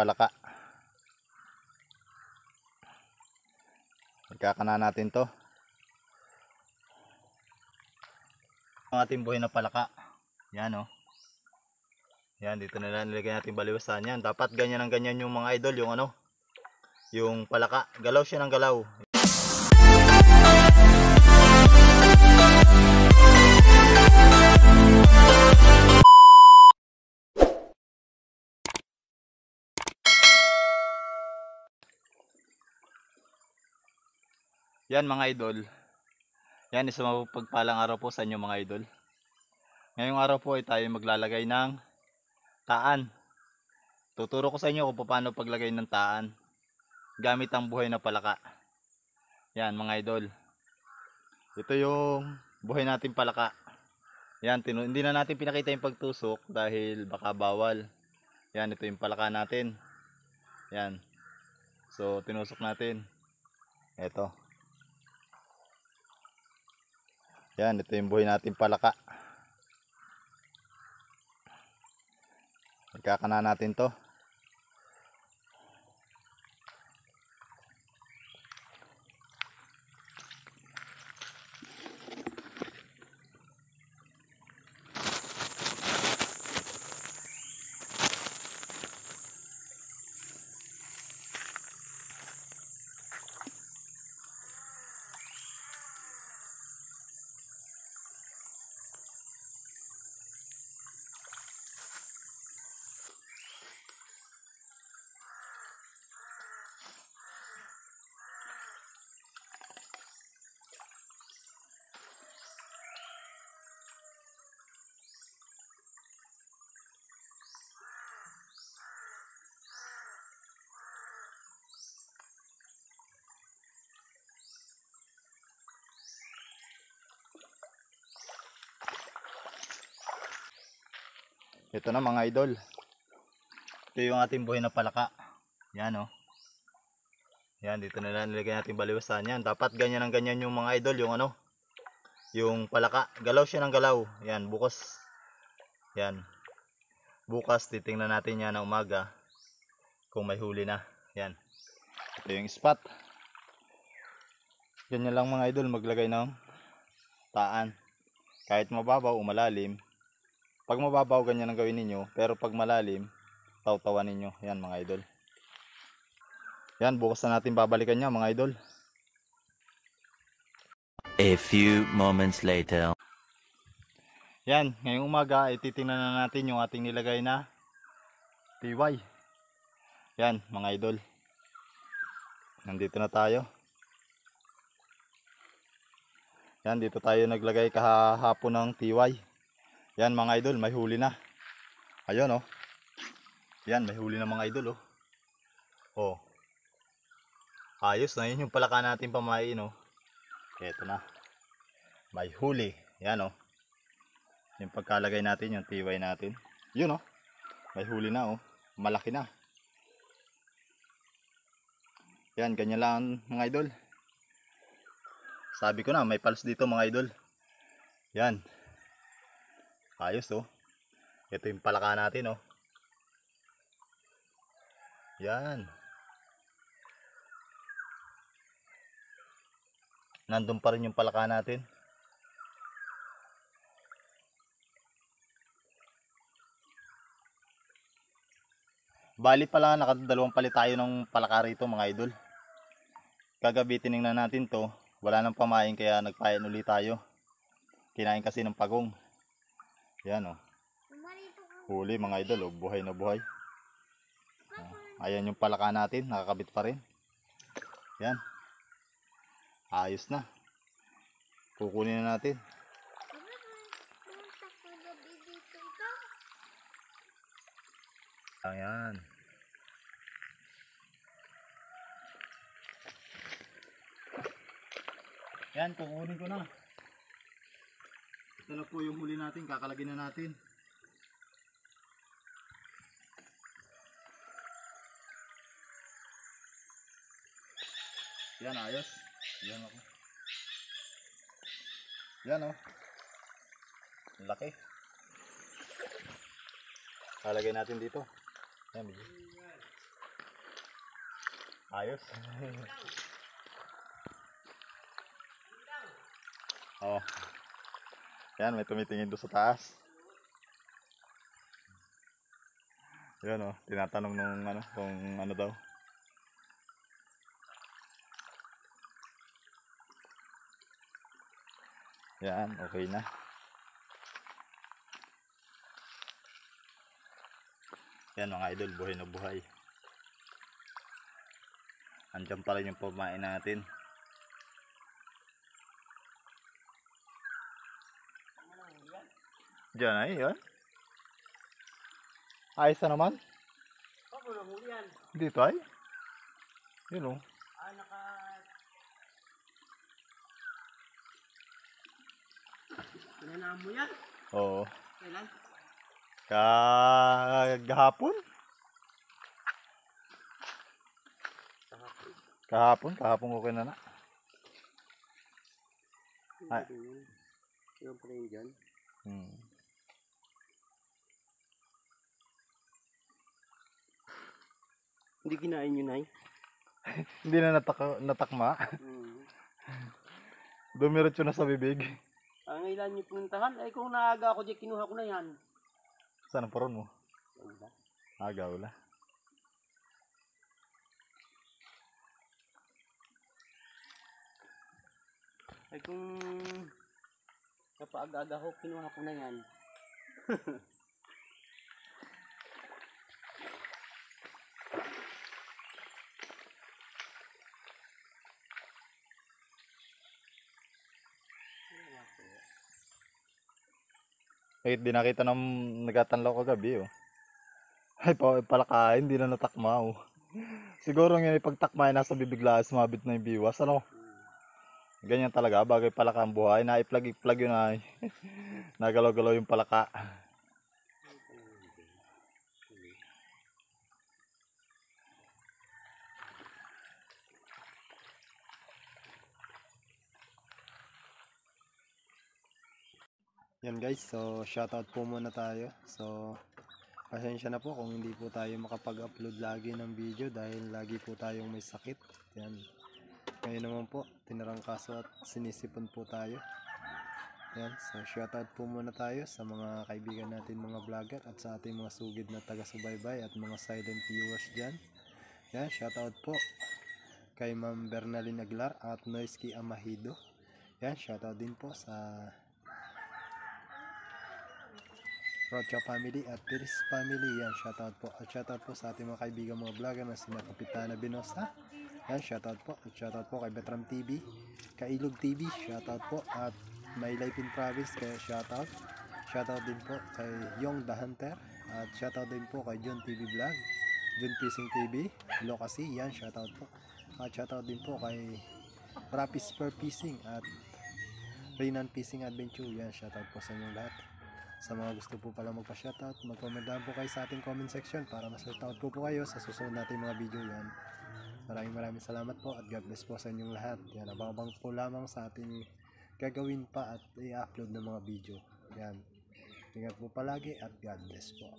palaka. Magkakana natin to. Ang ating buhay na palaka. Yan o. Yan, dito na lang nilagay natin baliwasan. Yan, dapat ganyan ang ganyan yung mga idol, yung ano, yung palaka. Galaw siya ng galaw. Yan mga idol. Yan, isang mapagpalang araw po sa inyo mga idol. Ngayong araw po ay tayo maglalagay ng taan. Tuturo ko sa inyo kung paano paglagay ng taan gamit ang buhay na palaka. Yan mga idol. Ito yung buhay natin palaka. Yan, hindi na natin pinakita yung pagtusok dahil baka bawal. Yan, ito yung palaka natin. Yan. So, tinusok natin. Ito. Yan, ito yung buhay natin palaka. Magkakana natin to. Ito na mga idol. Ito yung ating buhay na palaka. Yan o. Yan, dito na lang nilagay natin baliwasan. Yan, dapat ganyan ang ganyan yung mga idol, yung ano, yung palaka. Galaw siya ng galaw. Yan, bukas. Yan. Bukas titingnan natin yan na umaga kung may huli na. Yan. Ito yung spot. Ganyan lang mga idol maglagay ng taan. Kahit mababaw o malalim. Pag mababaw, ganyan ang gawin ninyo. Pero pag malalim, taw-tawan ninyo. Yan mga idol. Yan, bukas na natin babalikan niya mga idol. A few moments later. Yan, ngayong umaga, ititingnan na natin yung ating nilagay na TY. Yan mga idol. Nandito na tayo. Yan, dito tayo naglagay kahapon ng TY. Yan mga idol, may huli na. Ayun oh. Yan, may huli na mga idol oh. Oh. Ayos na yun yung palaka natin pamain oh. Eto na. May huli. Yan oh. Yung pagkalagay natin, yung TY natin. Yun oh. May huli na oh. Malaki na. Yan, ganyan lang mga idol. Sabi ko na, may palos dito mga idol. Yan. Ayos oh. Ito yung palaka natin oh. Yan. Nandun pa rin yung palaka natin. Bali pala nakadalawang palit tayo ng palaka rito mga idol. Kagabi tiningnan natin to. Wala nang pamain kaya nagpain ulit tayo. Kinain kasi ng pagong. Yan oh. Huli mga idol oh. Buhay na buhay. Ayan yung palaka natin. Nakakabit pa rin. Yan. Ayos na. Kukunin na natin. Ayan. Yan, kukunin ko na. Ito na po yung huli natin. Kakalagin na natin. Yan, ayos. Yan ako. Yan oh. Laki. Lalagay natin dito. Yan, medyo. Ayos. Oh. Yan, may tumitingin doon sa taas. Yan oh, tinatanong nung ano, kung ano daw. Yan, okay na. Yan mga idol, buhay na buhay. Andiyan pa rin yung pamain natin. Diyan ay, yan. Ayos na naman. Paano na huli yan? Dito ay. Yun oh. Pinanaan mo yan? Oo. Kailan? Kahapon? Kahapon okay na na. Ay. Yung pa rin dyan. Hindi kinain yun ay? Hindi na natakma. Dumiretso na sa bibig. Ang ilan yung pinuntahan? Ay kung naaga ako dyan, kinuha ko na yan. Saan ang paron mo? Wala. Agaw la. Ay kung kapag-aga ko, kinuha ko na yan. Kahit di nakita ng nagatanlaw kagabi oh. Ay palakain, hindi na natakma oh. Siguro nga ipagtakma nasa bibigla sumabit na yung biwas ano. Ganyan talaga, bagay palaka ang buhay, naiplag yun ay. Nagalaw-galaw yung palaka. Yan guys, so shoutout po muna tayo. So pasensya na po kung hindi po tayo makapag-upload lagi ng video dahil lagi po tayong may sakit. Yan. Ngayon naman po, tinarangkaso at sinisipon po tayo. Yan, so shoutout po muna tayo sa mga kaibigan natin mga vlogger at sa ating mga sugid na taga-subaybay at mga silent viewers dyan. Yan, shoutout po kay Ma'am Bernalyn Aglar at Noisky Amahido. Yan, shoutout din po sa Rocha family at Piris family. Yan, shoutout po. At shoutout po sa ating mga kaibigan mga vlogger na sina Kapitana Binosa. Yan, shoutout po. At shoutout po kay Betram TV, Kailog TV, shoutout po. At My Life in Province, kaya shoutout. Shoutout din po kay Young the Hunter. At shoutout din po kay John TV Vlog, John Fishing TV, Lokasi. Yan, shoutout po. At shoutout din po kay Rapis Per Fishing at Reynan Fishing Adventure. Yan, shoutout po sa inyong lahat. Sa mga gusto po pala magpa-shoutout, mag-comment lang po kayo sa ating comment section para ma-shoutout po kayo sa susunod nating mga video. Yan. Maraming salamat po at God bless po sa inyong lahat. Yan, abang-abang po lamang sa ating gagawin pa at i-upload ng mga video. Yan. Ingat po palagi at God bless po.